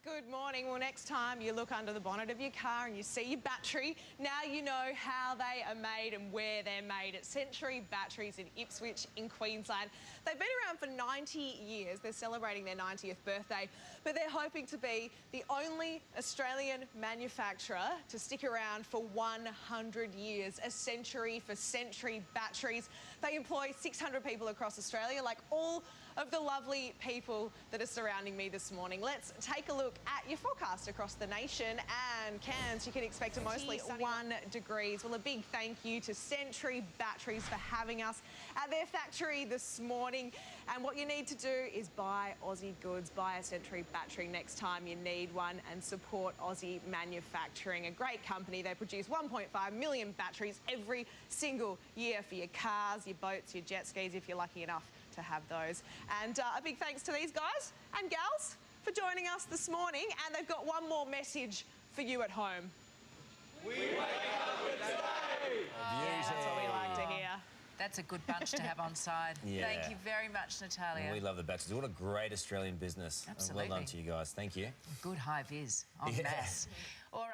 Good morning. Well, next time you look under the bonnet of your car and you see your battery, now you know how they are made and where they're made at Century Batteries in Ipswich in Queensland. They've been around for 90 years. They're celebrating their 90th birthday, but they're hoping to be the only Australian manufacturer to stick around for 100 years. A century for Century Batteries. They employ 600 people across Australia, like all of the lovely people that are surrounding me this morning. Let's take a look at your forecast across the nation. And Cairns, you can expect a mostly 1 degrees. Well, a big thank you to Century Batteries for having us at their factory this morning. And what you need to do is buy Aussie goods. Buy a Century Battery next time you need one and support Aussie manufacturing. A great company. They produce 1.5 million batteries every single year for your cars, your boats, your jet skis, if you're lucky enough to have those. And a big thanks to these guys and gals for joining us this morning. And they've got one more message for you at home. We wake up with today! Yeah, that's what we like to hear. That's a good bunch to have on side. Yeah. Thank you very much, Natalia. We love the batteries. What a great Australian business. Absolutely. Well done to you guys. Thank you. Good high vis en masse. All right.